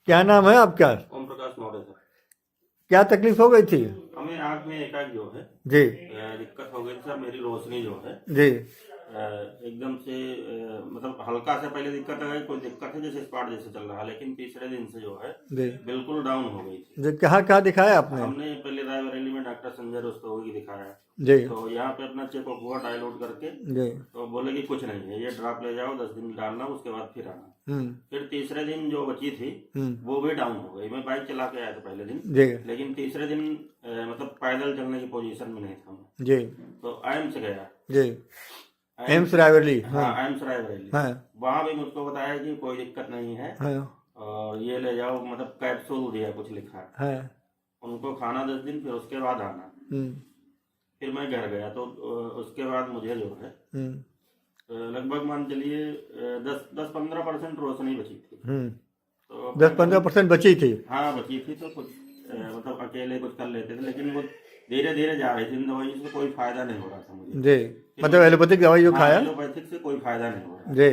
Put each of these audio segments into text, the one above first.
क्या नाम है आपका? ओम प्रकाश मौर्य सर। क्या तकलीफ हो गई थी? हमें आँख में एकाएक जो है जी दिक्कत हो गई थी सर। मेरी रोशनी जो है जी एकदम से मतलब हल्का से पहले दिक्कत आ गई, कोई दिक्कत है जैसे स्पॉट जैसे चल रहा, लेकिन तीसरे दिन से जो है जी बिल्कुल डाउन हो गई थी। जी। कहाँ कहाँ दिखाया आपने? हमने पहले रायबरेली में डॉक्टर संजय रस्तोगी दिखाया, जी तो यहाँ पे अपना चेकअप हुआ डायलोड करके, जी। तो बोले कि कुछ नहीं है, ये ड्रॉप ले जाओ 10 दिन डालना, उसके बाद फिर आना। फिर तीसरे दिन जो बची थी वो भी डाउन हो गई। मैं बाइक चला के आया था पहले दिन, जी लेकिन तीसरे दिन मतलब पैदल चलने की पोजीशन में नहीं था मैं। जी तो एम्स गया। जी। एम्स रायबरेली। हाँ हाँ, एम्स रायबरेली। हाँ वहाँ भी मुझको बताया कि कोई दिक्कत नहीं है, हाँ और ये ले जाओ, मतलब कैप्सूल दिया कुछ लिखा है, हाँ। उनको खाना 10 दिन, फिर उसके बाद आना। फिर मैं घर गया, तो उसके बाद मुझे जो है लगभग मान चलिए 10-15% रोशनी बची थी। तो 10-15% बची थी। हाँ बची थी, तो कुछ मतलब अकेले कुछ कर लेते थे, लेकिन वो धीरे धीरे जा रही थी। इन दवाइयों से कोई फायदा नहीं हो रहा था मुझे। जी, मतलब एलोपैथिक दवाई जो हाँ, खाया। एलोपैथिक से कोई फायदा नहीं हो रहा, जी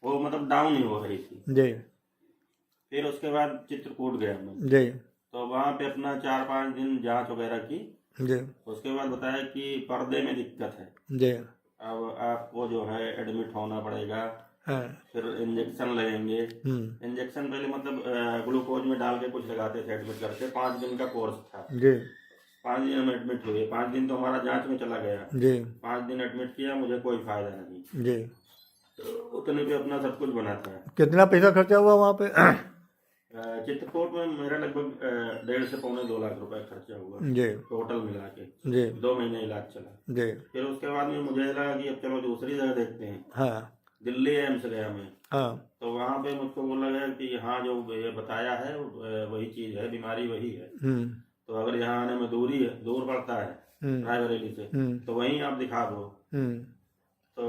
वो मतलब डाउन ही हो रही थी। जी फिर उसके बाद चित्रकूट गया मैं, जी तो वहाँ पे अपना 4-5 दिन जांच वगैरह की। जी उसके बाद बताया कि पर्दे में दिक्कत है, जी। अब आपको जो है एडमिट होना पड़ेगा, हाँ। फिर इंजेक्शन लगेंगे। इंजेक्शन पहले मतलब ग्लूकोज में डाल के कुछ लगाते थे एडमिट करके। 5 दिन का कोर्स था। जी 5 दिन हम एडमिट हुए। 5 दिन तो हमारा जांच में चला गया। जी 5 दिन एडमिट किया, मुझे कोई फायदा नहीं। जी। तो उतने पे अपना सब कुछ बना था। कितना पैसा खर्चा हुआ वहाँ पे? चित्रकूट में मेरा लगभग 1.5 से पौने 2 लाख रुपए खर्चा हुआ जी टोटल मिला के। जी 2 महीने इलाज चला। जी। फिर उसके बाद में मुझे लगा कि अब चलो दूसरी जगह देखते हैं। हाँ दिल्ली एम्स गया मैं, हाँ तो वहाँ पे मुझको बोला गया कि हाँ जो ये बताया है वही चीज़ है, बीमारी वही है। तो अगर यहाँ आने में दूर पड़ता है रायबरेली से, तो वहीं आप दिखा दो। तो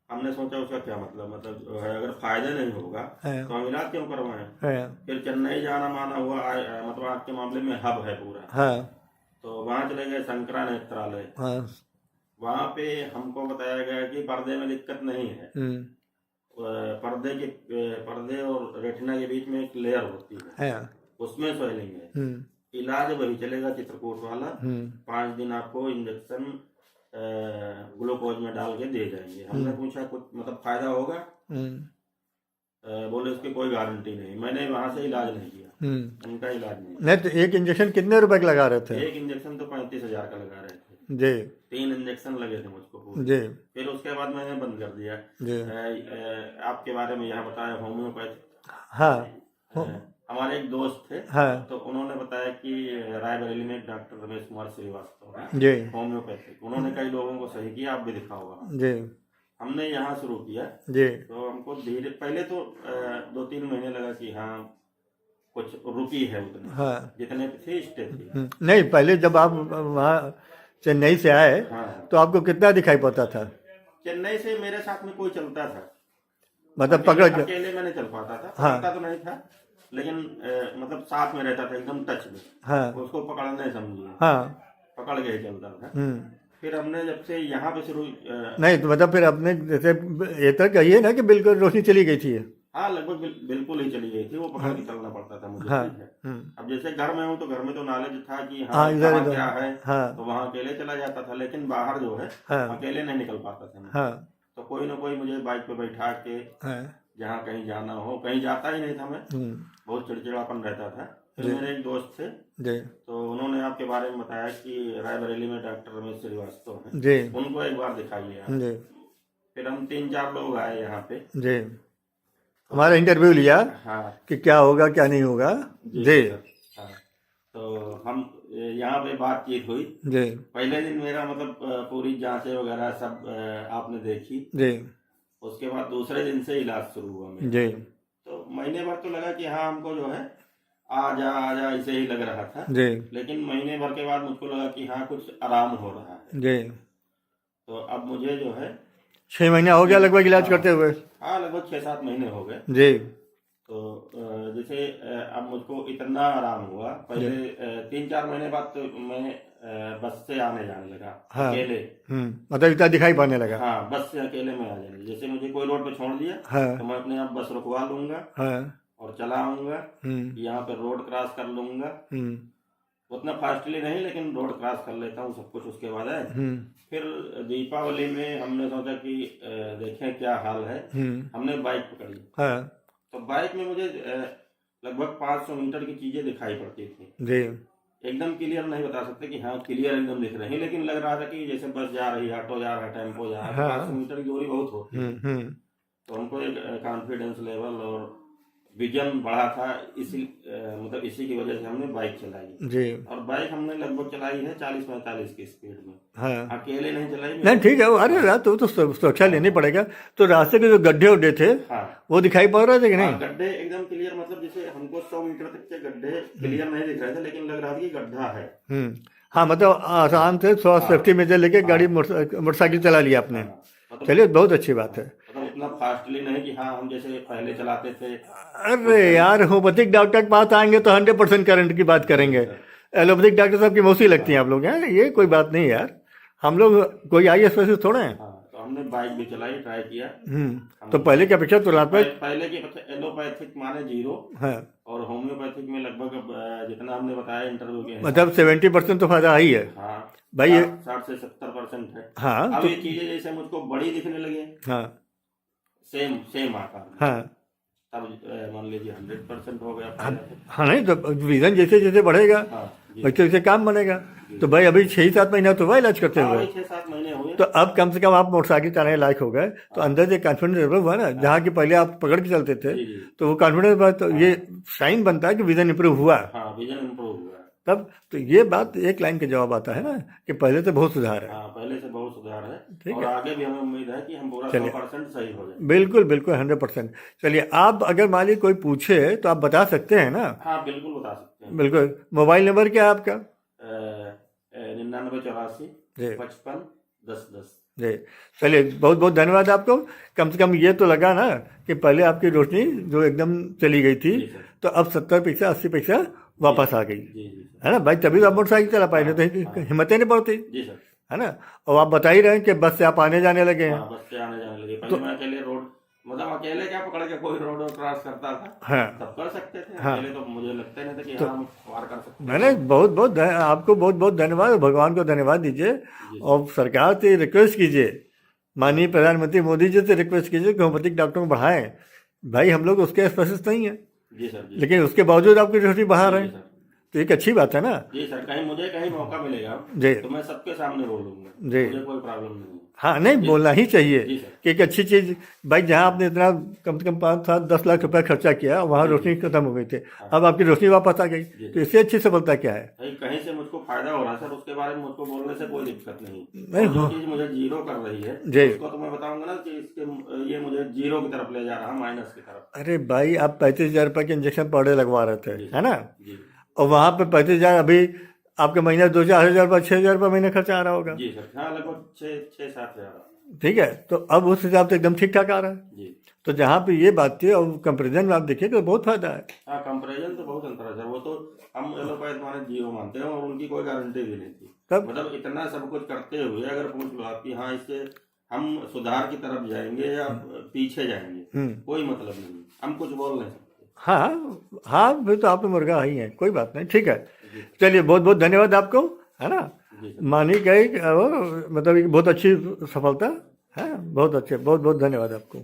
हमने सोचा उसका क्या मतलब जो है, अगर फायदा नहीं होगा तो हम इलाज क्यों करवाएं। फिर चेन्नई जाना माना हुआ, मतलब आपके मामले में हब है पूरा। हाँ तो वहाँ चले गए शंकरा नेत्रालय। हाँ। वहाँ पे हमको बताया गया कि पर्दे में दिक्कत नहीं है। पर्दे और रेटिना के बीच में एक लेयर होती है, उसमें स्वेलिंग है। इलाज वही चलेगा चित्रकूट वाला। 5 दिन आपको इंजेक्शन ग्लूकोज में डाल के दे जाएंगे। हमने पूछा कुछ मतलब फायदा होगा? बोले उसकी कोई गारंटी नहीं। मैंने वहां से इलाज नहीं किया, उनका इलाज नहीं। तो एक इंजेक्शन कितने रुपए का लगा रहे थे? एक इंजेक्शन तो 35,000 का लगा रहे थे जी। 3 इंजेक्शन लगे थे मुझको पूरे। जी। फिर उसके बाद मैंने बंद कर दिया। जी। आपके बारे में यहाँ बताया होम्योपैथ। हाँ हमारे एक दोस्त थे, हाँ तो उन्होंने बताया कि रायबरेली में डॉक्टर रमेश कुमार श्रीवास्तव है जी होम्योपैथिक, उन्होंने कई लोगों को सही किया, आप भी दिखाओ वहाँ। जी हमने यहाँ शुरू किया। जी। तो हमको धीरे पहले तो 2-3 महीने लगा कि हाँ कुछ रुकी है उतने, हाँ जितने थे स्टे थी। नहीं, पहले जब आप वहाँ चेन्नई से आए हाँ, तो आपको कितना दिखाई पड़ता था? चेन्नई से मेरे साथ में कोई चलता था, मतलब पकड़ के? अकेले मैं नहीं चल पाता था। हाँ। चलता तो नहीं था, लेकिन मतलब साथ में रहता था, एकदम टच में। हाँ उसको पकड़ने समझिए, हाँ। पकड़ के ही चलता था। फिर हमने जब से यहाँ पे शुरू नहीं तो मतलब फिर अपने जैसे ये तो कहिए ना कि बिल्कुल रोशनी चली गई थी। हाँ लगभग बिल्कुल ही चली गई थी, वो पकड़ के चलना पड़ता था मुझे। हाँ। ठीक है। अब जैसे घर में हूँ तो घर में तो नॉलेज था कि हाँ, हाँ, इधर कहाँ इधर। क्या है। हाँ तो वहाँ अकेले चला जाता था, लेकिन बाहर जो है हाँ अकेले नहीं निकल पाता था मैं। हाँ तो कोई ना कोई मुझे बाइक पे बैठा के हाँ। जहाँ कहीं जाना हो, कहीं जाता ही नहीं था मैं, बहुत चिड़चिड़ापन रहता था। फिर मेरे एक दोस्त थे, जी तो उन्होंने आपके बारे में बताया कि रायबरेली में डॉक्टर रमेश श्रीवास्तव हैं, जी उनको एक बार दिखाइए आप। जी फिर हम 3-4 लोग आए यहाँ पे। जी। हमारा इंटरव्यू लिया हाँ कि क्या होगा क्या नहीं होगा। जी हाँ। तो हम यहाँ पे बातचीत हुई। जी पहले दिन मेरा मतलब पूरी जांचें वगैरह सब आपने देखी। जी उसके बाद दूसरे दिन से इलाज शुरू हुआ मेरा। जी तो महीने भर तो लगा कि हाँ हमको जो है आ जा ऐसे ही लग रहा था। जी लेकिन महीने भर के बाद मुझको लगा कि हाँ कुछ आराम हो रहा है। जी। तो अब मुझे जो है 6 महीना हो गया लगभग इलाज करते हुए। हाँ लगभग 6-7 महीने हो गए। जी तो जैसे अब मुझको इतना आराम हुआ। पहले 3-4 महीने बाद तो मैं बस से आने जाने लगा। हाँ। अकेले। मतलब इतना दिखाई पड़ने लगा। हाँ बस से अकेले में आ जाने, जैसे मुझे कोई रोड पे छोड़ दिया हाँ तो मैं अपने आप बस रुकवा लूंगा हाँ और चला आऊंगा, यहाँ पे रोड क्रॉस कर लूंगा, उतना फास्टली नहीं लेकिन रोड क्रॉस कर लेता हूँ, सब कुछ उसके बाद है। फिर दीपावली में हमने सोचा कि देखें क्या हाल है, हमने बाइक पकड़ी। तो बाइक में मुझे लगभग 500 मीटर की चीजें दिखाई पड़ती थी जी। एकदम क्लियर नहीं बता सकते कि हाँ क्लियर एकदम दिख रहे हैं, लेकिन लग रहा था कि जैसे बस जा रही है, ऑटो जा रहा है, टेम्पो जा रहा है। 500 मीटर की दूरी बहुत होती है, तो हमको एक कॉन्फिडेंस लेवल और विजन बढ़ा था, इसी मतलब इसी की वजह से हमने बाइक चलाई जी। और बाइक हमने लगभग चलाई है 40-45 की स्पीड में। अकेले नहीं चलाई। नहीं ठीक है, अरे रात तो सुरक्षा लेनी पड़ेगा। तो रास्ते के जो गड्ढे उड्ढे थे वो दिखाई पड़ रहे थे कि नहीं? गड्ढे एकदम क्लियर, मतलब जैसे हमको 100 मीटर तक के गड्ढे क्लियर नहीं दिख रहे थे, लेकिन लग रहा था कि गड्ढा है। हाँ, मतलब आसान से सेफ्टी मेजर लेके गाड़ी मोटरसाइकिल चला लिया आपने। चलिए, बहुत अच्छी बात है। मतलब उतना फास्टली नहीं कि हाँ हम जैसे पहले चलाते थे। अरे यार, होम्योपैथिक डॉक्टर के पास आएंगे तो 100% करंट की बात करेंगे। एलोपैथिक डॉक्टर साहब की मौसी लगती हैं आप लोग यार, ये कोई बात नहीं यार, हम लोग कोई आई स्पेशलिस्ट थोड़े हैं। तो हमने बाइक भी चलाई, ट्राई किया। तो पहले की अपेक्षा तुलनात्मक पहले की एलोपैथिक माने 0 और होम्योपैथिक में लगभग जितना हमने बताया इंटरव्यू के, मतलब 70% तो फायदा ही है। हाँ भाई, 60 से 70% है। हाँ, अब ये चीजें जैसे मुझको बड़ी दिखने लगी, हाँ सेम आकार, हाँ तब मान लीजिए 100% हो गया। हाँ नहीं तो विजन जैसे जैसे बढ़ेगा वैसे वैसे काम बनेगा। तो भाई अभी 6-7 महीना तो वह इलाज करते हुए 6-7 महीने हुए, तो अब कम से कम आप मोटरसाइकिल चलाने लायक हो गए, तो अंदर से कॉन्फिडेंस डेवलप हुआ ना। जहाँ की पहले आप पकड़ के चलते थे तो वो कॉन्फिडेंस, तो ये साइन बनता है कि विजन इंप्रूव हुआ। विजन इंप्रूव हुआ तब तो ये बात एक लाइन के जवाब आता है ना कि पहले से बहुत सुधार है। पहले से बहुत सुधार है और आगे भी हमें उम्मीद है कि हम पूरा 100% सही हो जाए। बिल्कुल बिल्कुल 100%। चलिए, आप अगर मान लीजिए कोई पूछे तो आप बता सकते हैं ना? हाँ बिल्कुल बता सकते हैं। बिल्कुल। मोबाइल नंबर क्या है आपका? 9984 55 1010। जी। चलिए, बहुत बहुत धन्यवाद आपको। कम से कम ये तो लगा ना कि पहले आपकी रोशनी जो एकदम चली गई थी तो अब 70 पैसा 80 पैसा वापस आ गई, है ना भाई? तभी तो आप मोटरसाइकिल चला पाए, तो हिम्मत ही नहीं पड़ती, है ना? और आप बता ही रहे हैं कि बस से आप आने जाने लगे हैं। बस से आने जाने लगे। पहले मैं अकेले रोड, मतलब अकेले क्या पकड़ के कोई रोड क्रॉस करता था, हाँ तब कर सकते थे। अकेले तो मुझे लगता नहीं था कि हम पार कर सकते। मैंने बहुत आपको बहुत बहुत धन्यवाद, भगवान को धन्यवाद दीजिए और सरकार से रिक्वेस्ट कीजिए, माननीय प्रधानमंत्री मोदी जी से रिक्वेस्ट कीजिए कि होम्योपैथिक डॉक्टरों को बढ़ाएं। भाई हम लोग उसके स्पेशलिस्ट नहीं है, लेकिन उसके बावजूद आपकी रोशनी बढ़ा रहे हैं, तो एक अच्छी बात है ना? जी सर, कहीं मौका मिलेगा जी तो मैं सबके सामने बोल दूंगा जी, मुझे कोई प्रॉब्लम नहीं। हाँ नहीं, बोलना ही चाहिए कि एक अच्छी चीज। भाई जहाँ आपने इतना कम से कम 5-7-10 लाख रुपया खर्चा किया, वहाँ रोशनी खत्म हो गई थी, अब आपकी रोशनी वापस आ गई, तो इससे अच्छी सफलता क्या है? कहीं से मुझको फायदा हो रहा है सर, उसके बारे में मुझको बोलने से कोई दिक्कत नहीं। जो चीज मुझे 0 कर रही है उसको तो मैं बताऊंगा ना कि इसके ये मुझे 0 की तरफ ले जा रहा है, माइनस की तरफ। अरे भाई, आप 35,000 रुपये के इंजेक्शन पर डे लगवा रहे थे, है ना? और वहाँ पे 35,000, अभी आपके महीना 2-4 हजार रुपये 6 हजार रुपये महीने खर्चा आ रहा होगा। जी सर, हाँ लगभग 6-7 हजार। ठीक है, तो अब उस हिसाब से एकदम ठीक ठाक आ रहा है जी। तो जहाँ पे ये बात थी और कंपेरिजन में आप देखिए तो बहुत फायदा है। हाँ, कंपेरिजन तो बहुत अंतर है सर। वो तो हम एलोपैथ माने 0 मानते हैं और उनकी कोई गारंटी भी नहीं थी। तब मतलब इतना सब कुछ करते हुए अगर पूछ लो आप कि हाँ इससे हम सुधार की तरफ जाएंगे या पीछे जाएंगे, कोई मतलब नहीं, हम कुछ बोल नहीं सकते। हाँ, फिर तो आप मुर्गा ही है, कोई बात नहीं, ठीक है। चलिए, बहुत बहुत धन्यवाद आपको, है ना? मानी गई, मतलब बहुत अच्छी सफलता है, बहुत अच्छे, बहुत बहुत धन्यवाद आपको।